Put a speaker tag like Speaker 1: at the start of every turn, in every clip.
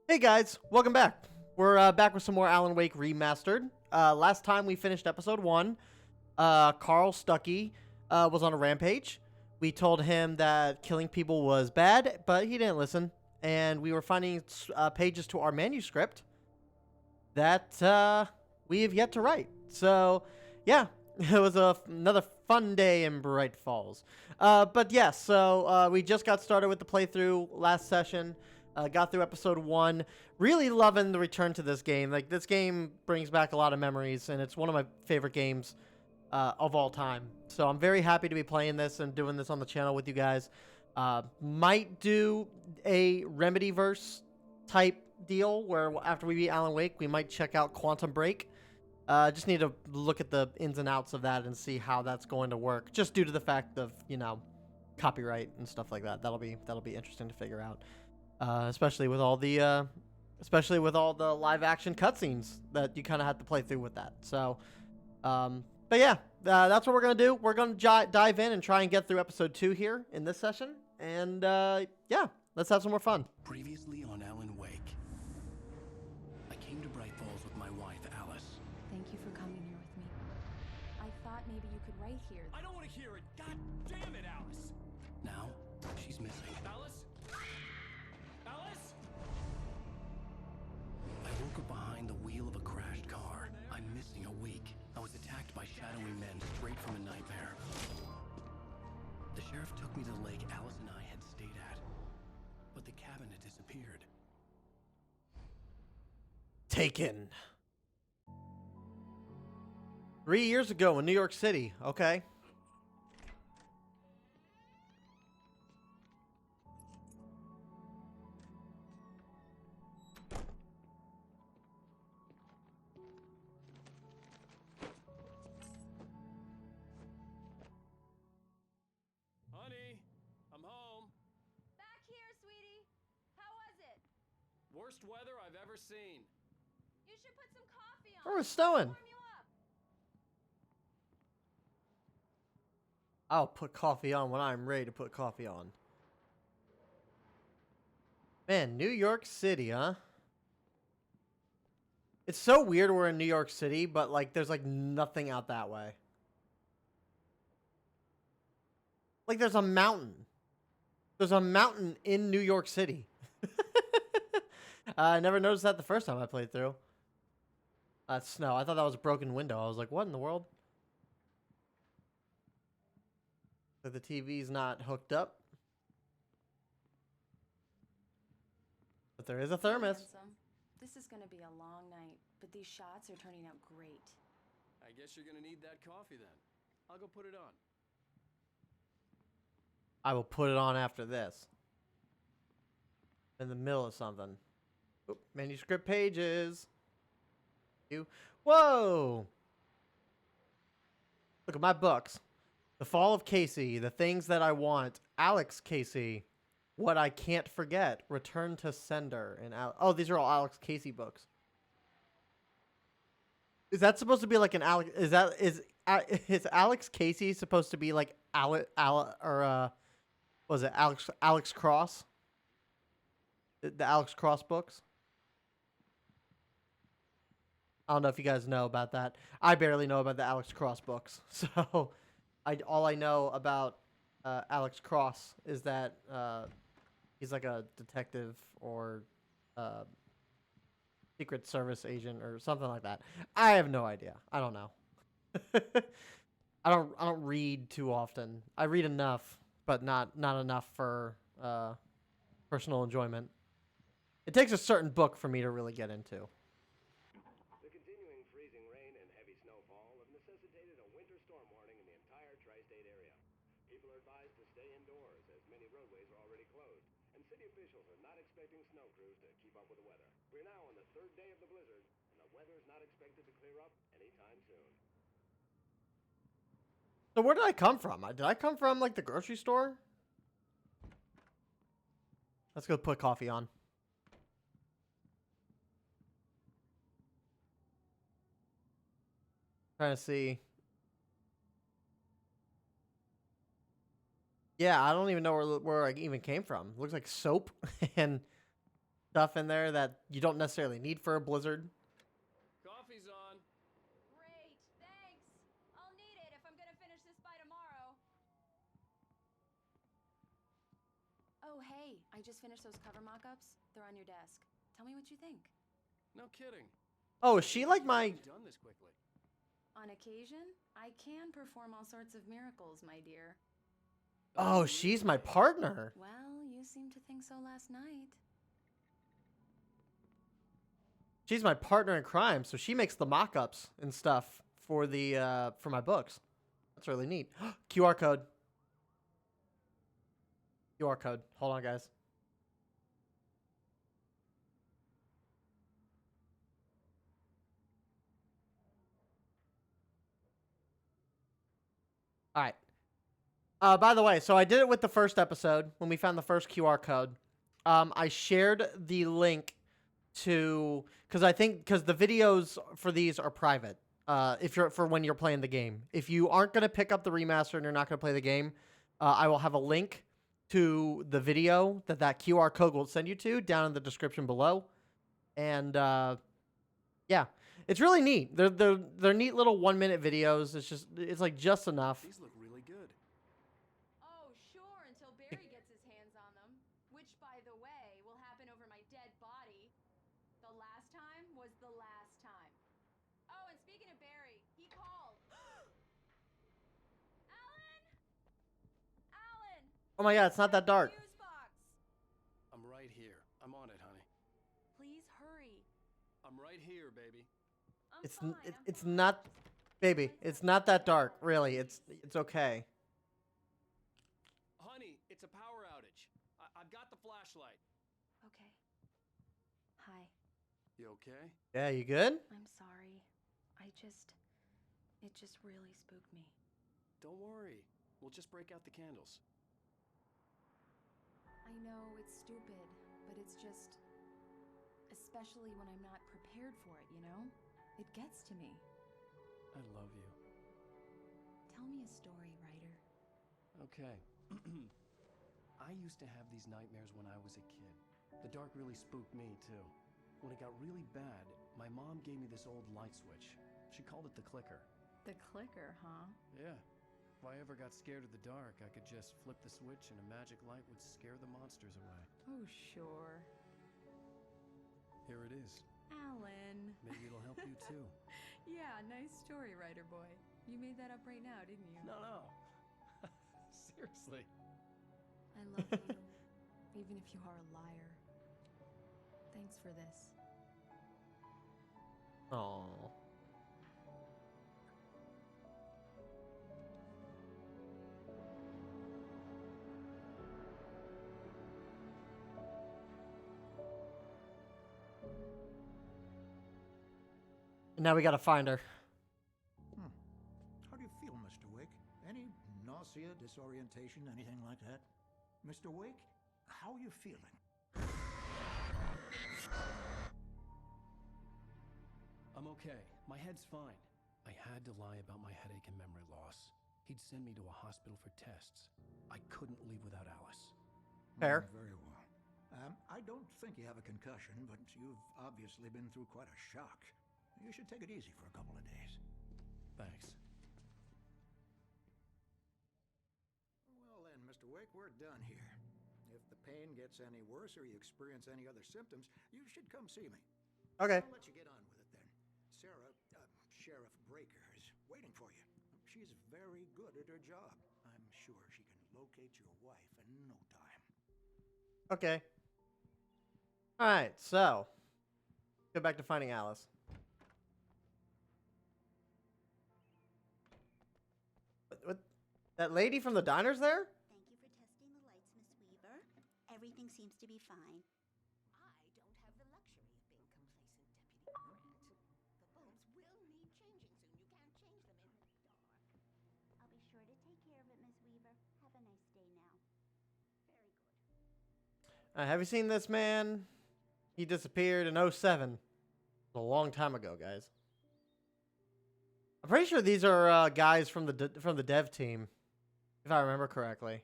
Speaker 1: Hey guys, welcome back. We're back with some more Alan Wake Remastered. Last time we finished episode 1, Carl Stuckey was on a rampage. We told him that killing people was bad, but he didn't listen. And we were finding pages to our manuscript that we have yet to write. So, yeah, it was another fun day in Bright Falls. But yes, so we just got started with the playthrough last session. Got through episode 1. Really loving the return to this game. Like, this game brings back a lot of memories, and it's one of my favorite games of all time. So I'm very happy to be playing this and doing this on the channel with you guys. Might do a Remedyverse type deal where after we beat Alan Wake, we might check out Quantum Break. Just need to look at the ins and outs of that and see how that's going to work. Just due to the fact of, you know, copyright and stuff like that. That'll be interesting to figure out. Especially with all the live action cutscenes that you kind of have to play through with that. So, but yeah, that's what we're gonna do. We're gonna dive in and try and get through episode 2 here in this session. And yeah, let's have some more fun.
Speaker 2: Previously on Alan Wake, I came to Bright Falls with my wife, Alice.
Speaker 3: Thank you for coming here with me. I thought maybe you could write here.
Speaker 4: I don't want to hear it. God damn it, Alice.
Speaker 2: Now, she's missing.
Speaker 4: Alice? Alice?
Speaker 2: I woke up behind the wheel of a crashed car. I'm missing a week. I was attacked by shadowy men straight from a nightmare. The sheriff took me to the lake Alice and I had stayed at, but the cabin had disappeared.
Speaker 1: Taken. 3 years ago in New York City. Okay.
Speaker 4: Honey, I'm home.
Speaker 3: Back here, sweetie. How was it?
Speaker 4: Worst weather I've ever seen.
Speaker 3: You should put some coffee on.
Speaker 1: Where was Stowen?
Speaker 3: Warm you up.
Speaker 1: I'll put coffee on when I'm ready to put coffee on. Man, New York City, huh? It's so weird we're in New York City, but like there's like nothing out that way. Like there's a mountain. There's a mountain in New York City. I never noticed that the first time I played through. That's snow. I thought that was a broken window. I was like, what in the world? Like the TV's not hooked up. But there is a thermos.
Speaker 3: Handsome. This is going to be a long night, but these shots are turning out great.
Speaker 4: I guess you're gonna need that coffee then. I'll go put it on.
Speaker 1: I will put it on after this. In the middle of something. Oop, manuscript pages. Whoa! Look at my books. The Fall of Casey. The Things That I Want. Alex Casey. What I Can't Forget. Return to Sender. And oh, these are all Alex Casey books. Is that supposed to be like an Alex? Is Alex Casey supposed to be like was it Alex Cross? The Alex Cross books? I don't know if you guys know about that. I barely know about the Alex Cross books. So all I know about Alex Cross is that he's like a detective or Secret Service agent or something like that. I have no idea. I don't know. I don't read too often. I read enough, but not enough for personal enjoyment. It takes a certain book for me to really get into.
Speaker 5: The continuing freezing rain and heavy snowfall have necessitated a winter storm warning in the entire tri-state area. People are advised to stay indoors as many roadways are already closed, and city officials are not expecting snow crews to keep up with the weather. We're now on the 3rd day of the blizzard, and the weather is not expected to clear up anytime soon.
Speaker 1: So where did I come from? Did I come from like the grocery store? Let's go put coffee on. Trying to see. Yeah, I don't even know where I even came from. Looks like soap and stuff in there that you don't necessarily need for a Blizzard.
Speaker 4: Coffee's on.
Speaker 3: Great, thanks. I'll need it if I'm gonna finish this by tomorrow. Oh, hey, I just finished those cover mock-ups. They're on your desk. Tell me what you think.
Speaker 4: No kidding.
Speaker 1: Oh, is she like my...
Speaker 4: You've done this quickly.
Speaker 3: On occasion, I can perform all sorts of miracles, my dear.
Speaker 1: Oh, she's my partner.
Speaker 3: Well, you seemed to think so last night.
Speaker 1: She's my partner in crime, so she makes the mock-ups and stuff for the for my books. That's really neat. QR code. QR code. Hold on, guys. All right. By the way, so I did it with the first episode when we found the first QR code. I shared the link to because the videos for these are private. If you're for when you're playing the game, if you aren't gonna pick up the remaster and you're not gonna play the game, I will have a link to the video that QR code will send you to down in the description below. And yeah, it's really neat. They're neat little 1-minute videos. It's like just enough.
Speaker 4: These look really good.
Speaker 3: Oh, sure, until Barry gets his hands on them. Which, by the way, will happen over my dead body. The last time was the last time. Oh, and speaking of Barry, he called. Alan! Alan!
Speaker 1: Oh my God, it's not that dark.
Speaker 3: Fuse box!
Speaker 4: I'm right here. I'm on it, honey.
Speaker 3: Please hurry.
Speaker 4: I'm right here, baby.
Speaker 3: I'm
Speaker 1: It's
Speaker 3: fine,
Speaker 1: it,
Speaker 3: I'm
Speaker 1: it's
Speaker 3: fine.
Speaker 1: not, baby. It's not that dark, really. It's okay.
Speaker 4: Honey, it's a power outage. I've got the flashlight.
Speaker 3: Okay. Hi.
Speaker 4: You okay?
Speaker 1: Yeah, you good?
Speaker 3: I'm sorry. It just really spooked me.
Speaker 4: Don't worry. We'll just break out the candles.
Speaker 3: I know it's stupid, but it's just... Especially when I'm not prepared for it, you know? It gets to me.
Speaker 4: I love you.
Speaker 3: Tell me a story, writer.
Speaker 4: Okay. I used to have these nightmares when I was a kid. The dark really spooked me, too. When it got really bad, my mom gave me this old light switch. She called it the clicker.
Speaker 3: The clicker, huh?
Speaker 4: Yeah. If I ever got scared of the dark, I could just flip the switch and a magic light would scare the monsters away.
Speaker 3: Oh, sure.
Speaker 4: Here it is.
Speaker 3: Alan.
Speaker 4: Maybe it'll help you, too.
Speaker 3: Yeah, nice story, writer boy. You made that up right now, didn't you?
Speaker 4: No. Seriously.
Speaker 3: I love you, even if you are a liar. Thanks for this.
Speaker 1: Oh. Now we gotta find her.
Speaker 6: How do you feel, Mr. Wake? Any nausea, disorientation, anything like that? Mr. Wake, how are you feeling?
Speaker 4: I'm okay. My head's fine. I had to lie about my headache and memory loss. He'd send me to a hospital for tests. I couldn't leave without Alice.
Speaker 1: Fair.
Speaker 6: Very well. I don't think you have a concussion, but you've obviously been through quite a shock. You should take it easy for a couple of days.
Speaker 4: Thanks.
Speaker 6: Well then, Mr. Wake, we're done here. If the pain gets any worse or you experience any other symptoms, you should come see me.
Speaker 1: Okay.
Speaker 6: I'll let you get on with it then. Sarah, Sheriff Breaker, is waiting for you. She's very good at her job. I'm sure she can locate your wife in no time.
Speaker 1: Okay. All right. So, go back to finding Alice. What? That lady from the diner's there?
Speaker 7: Thank you for testing the lights, Miss Weaver. Everything seems to be fine.
Speaker 8: I don't have the luxury of being complacent, Deputy Grant. The bulbs will need changing soon. You can't change them in the dark.
Speaker 7: I'll be sure to take care of it, Miss Weaver. Have a nice day now.
Speaker 8: Very good.
Speaker 1: Have you seen this man? He disappeared in 07. A long time ago, guys. I'm pretty sure these are guys from the dev team, if I remember correctly.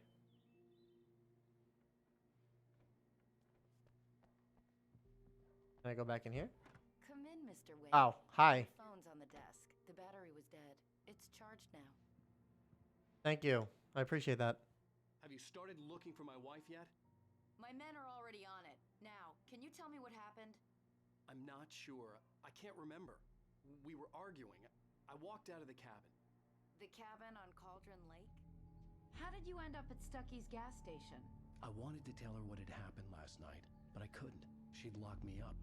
Speaker 1: Can I go back in here?
Speaker 9: Come in, Mr. Wade.
Speaker 1: Oh, hi.
Speaker 9: The phone's on the desk. The battery was dead. It's charged now.
Speaker 1: Thank you. I appreciate that.
Speaker 4: Have you started looking for my wife yet?
Speaker 9: My men are already on it. Now, can you tell me what happened?
Speaker 4: I'm not sure. I can't remember. We were arguing. I walked out of the cabin.
Speaker 9: The cabin on Cauldron Lake? How did you end up at Stucky's gas station?
Speaker 4: I wanted to tell her what had happened last night, but I couldn't. She'd lock me up.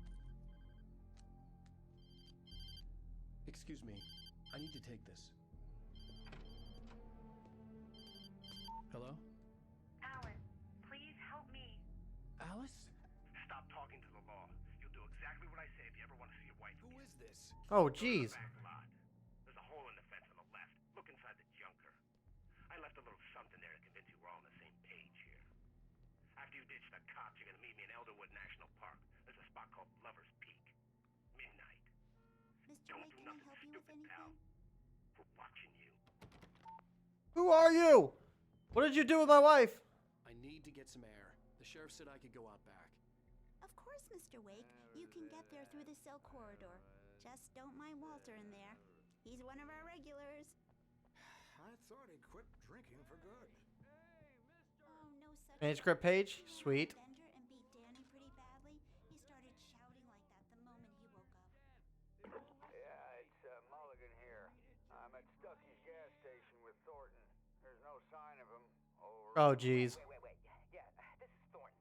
Speaker 4: Excuse me. I need to take this. Hello?
Speaker 10: Alan, please help me.
Speaker 4: Alice?
Speaker 5: Stop talking to the law. You'll do exactly what I say if you ever want to see your wife.
Speaker 4: Who is this?
Speaker 1: Oh, jeez.
Speaker 5: Back lot. There's a hole in the fence on the left. Look inside the junker. I left a little something there to convince you we're all on the same page here. After you ditch the cops, you're gonna meet me in Elderwood National Park. There's a spot called Lover's Peak. Midnight.
Speaker 7: Mr.
Speaker 5: Don't
Speaker 7: Wade,
Speaker 5: do
Speaker 7: can I
Speaker 5: nothing
Speaker 7: help you with
Speaker 5: stupid, pal.
Speaker 7: anything?
Speaker 5: We're watching you.
Speaker 1: Who are you? What did you do with my wife?
Speaker 4: I need to get some air. The sheriff said I could go out back.
Speaker 7: Of course, Mr. Wake. You can get there through the cell corridor. Just don't mind Walter in there. He's one of our regulars.
Speaker 6: I thought he quit drinking for good.
Speaker 7: Oh, no such
Speaker 1: Manuscript page?
Speaker 7: You know
Speaker 1: Sweet.
Speaker 7: Avenger and beat Danny pretty badly? He started shouting like that the moment he woke up.
Speaker 5: Yeah, it's Mulligan here. I'm at Stucky's gas station with Thornton. There's no sign of him. Over.
Speaker 1: Oh, jeez.
Speaker 11: Wait. Yeah, this is Thornton.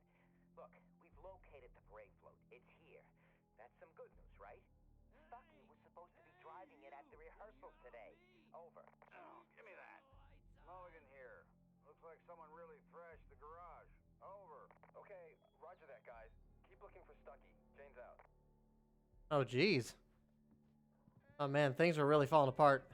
Speaker 11: Look, we've located the parade float. It's here. That's some good news, right? Stucky was supposed to be driving it at the rehearsal today. Over.
Speaker 5: Oh, give me that. Mulligan here. Looks like someone really thrashed the garage. Over.
Speaker 11: Okay, roger that, guys. Keep looking for Stucky. Jane's out.
Speaker 1: Oh, jeez. Oh, man, things are really falling apart.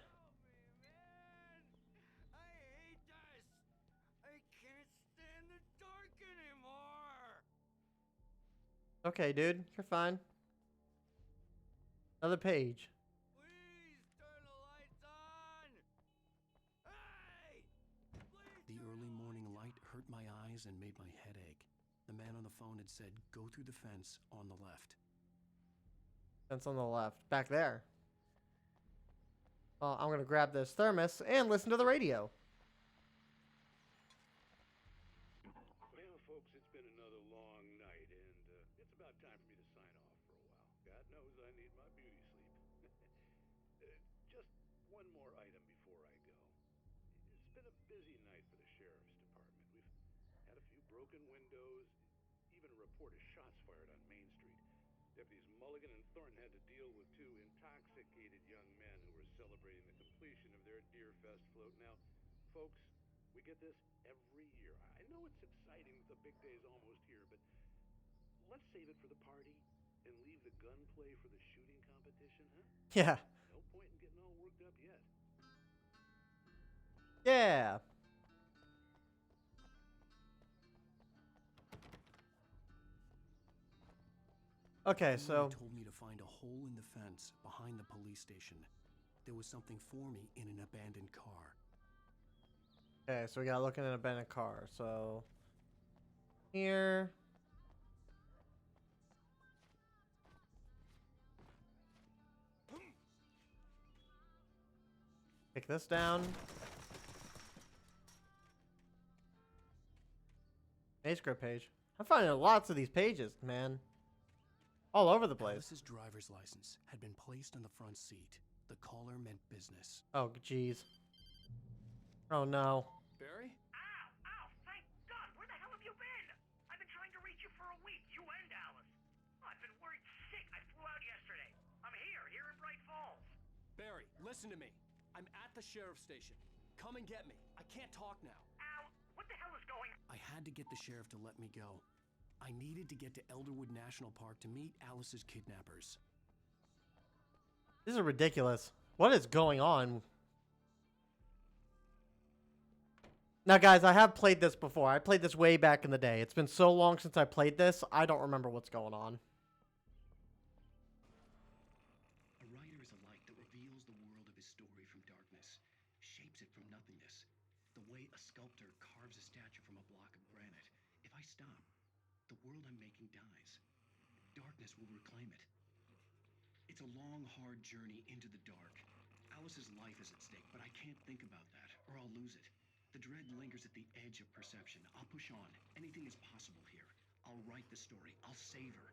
Speaker 1: Okay, dude, you're fine. Another page.
Speaker 2: Please turn the lights on! Hey!
Speaker 4: The early morning light hurt my eyes and made my head ache. The man on the phone had said, go through the fence on the left.
Speaker 1: Fence on the left. Back there. Well, I'm going to grab this thermos and listen to the radio.
Speaker 5: Well, folks, it's been another long night, and it's about time for me to sign off for a while. God knows I need my beauty sleep. Just one more item before I go. It's been a busy night for the sheriff's department. We've had a few broken windows, even a report of shots fired on Main Street. Deputies Mulligan and Thornton had to deal with two intoxicated young men who were celebrating the completion of their Deerfest float. Now, folks, we get this every year. I know it's exciting that the big day's almost here, but let's save it for the party and leave the gunplay for the shooting competition, huh?
Speaker 1: Yeah.
Speaker 5: No point in getting all worked up yet.
Speaker 1: Yeah. Okay, so
Speaker 4: Someone told me to find a hole in the fence behind the police station. There was something for me in an abandoned car.
Speaker 1: okay, so we gotta look in an abandoned car. So here. Pick this down. Manuscript page. I'm finding lots of these pages, man. All over the place.
Speaker 4: Alice's driver's license had been placed on the front seat. The caller meant business.
Speaker 1: Oh, jeez. Oh, no.
Speaker 4: Barry?
Speaker 5: Ow! Thank God! Where the hell have you been? I've been trying to reach you for a week, you and Alice. Oh, I've been worried sick. I flew out yesterday. I'm here in Bright Falls.
Speaker 4: Barry, listen to me. I'm at the sheriff's station. Come and get me. I can't talk now.
Speaker 5: Al, what the hell is going on?
Speaker 4: I had to get the sheriff to let me go. I needed to get to Elderwood National Park to meet Alice's kidnappers.
Speaker 1: This is ridiculous. What is going on? Now, guys, I have played this before. I played this way back in the day. It's been so long since I played this, I don't remember what's going on.
Speaker 4: A writer is a light that reveals the world of his story from darkness, shapes it from nothingness. The way a sculptor carves a statue from a block of granite. If I stop, the world I'm making dies. Darkness
Speaker 12: awareness will reclaim it. It's a long, hard journey into the dark. Alice's life is at stake, but I can't think about that, or I'll lose it. The dread lingers at the edge of perception. I'll push on. Anything is possible here. I'll write the story. I'll save her.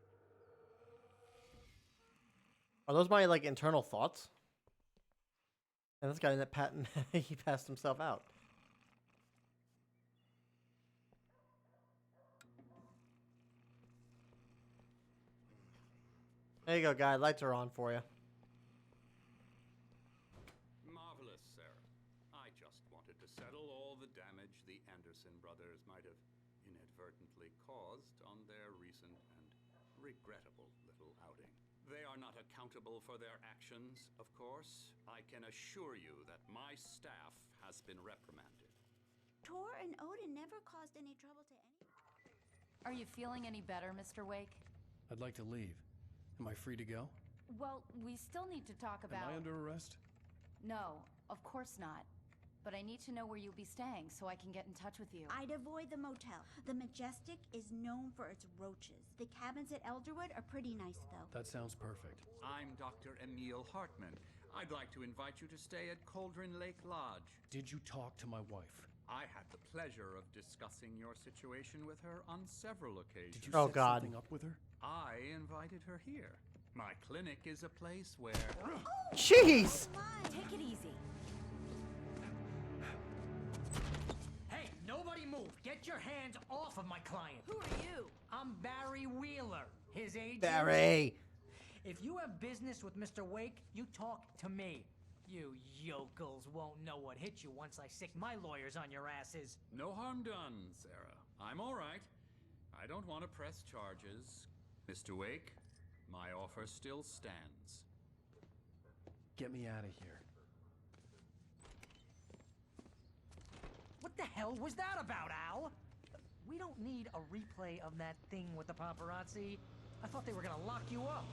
Speaker 1: Are those my, like, internal thoughts? And this guy, that Patton, he passed himself out. There you go, guy. Lights are on for you.
Speaker 13: Marvelous, Sarah. I just wanted to settle all the damage the Anderson brothers might have inadvertently caused on their recent and regrettable little outing. They are not accountable for their actions, of course. I can assure you that my staff has been reprimanded.
Speaker 7: Tor and Odin never caused any trouble to anyone.
Speaker 9: Are you feeling any better, Mr. Wake?
Speaker 4: I'd like to leave. Am I free to go?
Speaker 9: Well, we still need to talk about...
Speaker 4: Am I under arrest?
Speaker 9: No, of course not. But I need to know where you'll be staying so I can get in touch with you.
Speaker 7: I'd avoid the motel. The Majestic is known for its roaches. The cabins at Elderwood are pretty nice, though.
Speaker 4: That sounds perfect.
Speaker 13: I'm Dr. Emil Hartman. I'd like to invite you to stay at Cauldron Lake Lodge.
Speaker 4: Did you talk to my wife?
Speaker 13: I had the pleasure of discussing your situation with her on several occasions.
Speaker 4: Did you
Speaker 1: Oh,
Speaker 4: set
Speaker 1: God.
Speaker 4: something up with her?
Speaker 13: I invited her here. My clinic is a place where...
Speaker 1: Jeez!
Speaker 9: Take it easy.
Speaker 14: Hey, nobody move! Get your hands off of my client!
Speaker 9: Who are you?
Speaker 14: I'm Barry Wheeler, his agent.
Speaker 1: Barry!
Speaker 14: If you have business with Mr. Wake, you talk to me. You yokels won't know what hit you once I sick my lawyers on your asses.
Speaker 13: No harm done, Sarah. I'm all right. I don't want to press charges. Mr. Wake, my offer still stands.
Speaker 4: Get me out of here.
Speaker 14: What the hell was that about, Al? We don't need a replay of that thing with the paparazzi. I thought they were gonna lock you up.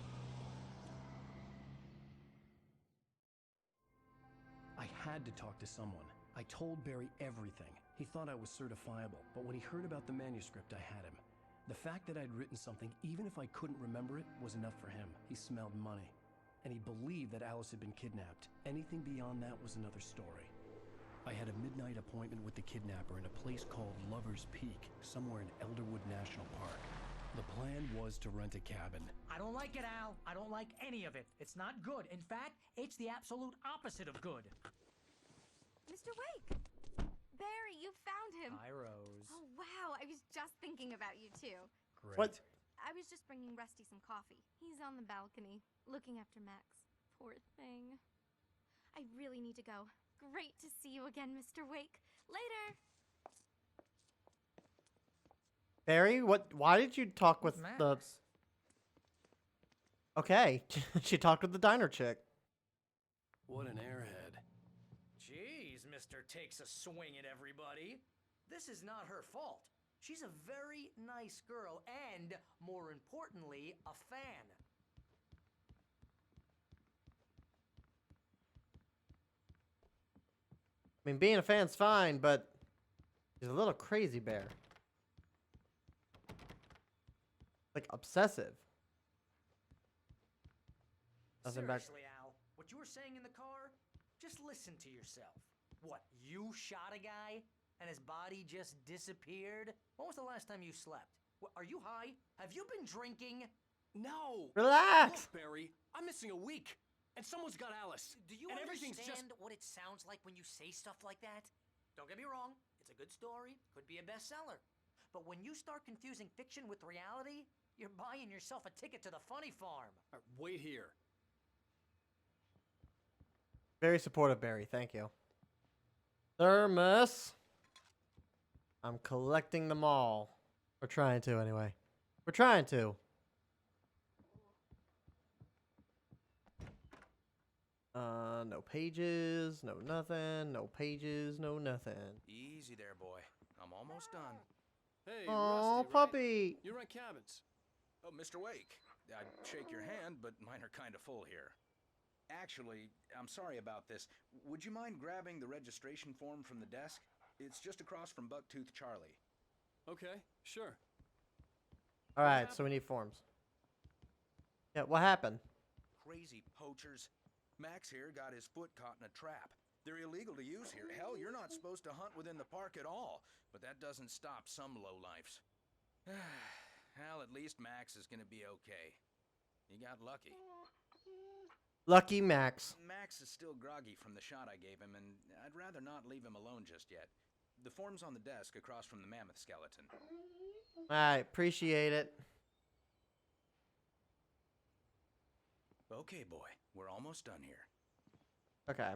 Speaker 4: I had to talk to someone. I told Barry everything. He thought I was certifiable, but when he heard about the manuscript, I had him. The fact that I'd written something, even if I couldn't remember it, was enough for him. He smelled money. And he believed that Alice had been kidnapped. Anything beyond that was another story. I had a midnight appointment with the kidnapper in a place called Lover's Peak, somewhere in Elderwood National Park. The plan was to rent a cabin.
Speaker 14: I don't like it, Al. I don't like any of it. It's not good. In fact, it's the absolute opposite of good.
Speaker 3: Mr. Wake! Barry, you found him!
Speaker 14: Hi, Rose.
Speaker 3: Oh, wow. I was just thinking about you, too.
Speaker 14: Great.
Speaker 1: What?
Speaker 3: I was just bringing Rusty some coffee. He's on the balcony, looking after Max. Poor thing. I really need to go. Great to see you again, Mr. Wake. Later!
Speaker 1: Barry, what? Why did you talk with
Speaker 14: Max?
Speaker 1: the... Okay, she talked with the diner chick.
Speaker 4: What an airhead.
Speaker 14: Jeez, Mr. Takes a swing at everybody. This is not her fault. She's a very nice girl and, more importantly, a fan.
Speaker 1: I mean, being a fan's fine, but she's a little crazy bear. Like, obsessive. Nothing back.
Speaker 14: Seriously, Al, what you were saying in the car, just listen to yourself. What, you shot a guy and his body just disappeared? When was the last time you slept? Are you high? Have you been drinking?
Speaker 4: No!
Speaker 1: Relax!
Speaker 4: Look, Barry, I'm missing a week, and someone's got Alice.
Speaker 14: Do you
Speaker 4: and everything's
Speaker 14: understand
Speaker 4: just...
Speaker 14: what it sounds like when you say stuff like that? Don't get me wrong, it's a good story, could be a bestseller. But when you start confusing fiction with reality, you're buying yourself a ticket to the funny farm.
Speaker 4: Wait here.
Speaker 1: Very supportive, Barry. Thank you. Thermos. I'm collecting them all. We're trying to, anyway. We're trying to. No pages, no nothing, no pages, no nothing.
Speaker 15: Easy there, boy. I'm almost done.
Speaker 4: Hey,
Speaker 1: Oh,
Speaker 4: Rusty,
Speaker 1: puppy.
Speaker 4: Right? You rent cabins.
Speaker 15: Oh, Mr. Wake. I'd shake your hand, but mine are kind of full here. Actually, I'm sorry about this. Would you mind grabbing the registration form from the desk? It's just across from Bucktooth Charlie.
Speaker 4: Okay, sure.
Speaker 1: All right, so we need forms. Yeah, what happened?
Speaker 15: Crazy poachers. Max here got his foot caught in a trap. They're illegal to use here. Hell, you're not supposed to hunt within the park at all. But that doesn't stop some lowlifes. Hell, at least Max is gonna be okay. He got lucky.
Speaker 1: Lucky Max.
Speaker 15: Max is still groggy from the shot I gave him, and I'd rather not leave him alone just yet. The form's on the desk across from the mammoth skeleton.
Speaker 1: Alright, appreciate it.
Speaker 15: Okay, boy, we're almost done here.
Speaker 1: Okay.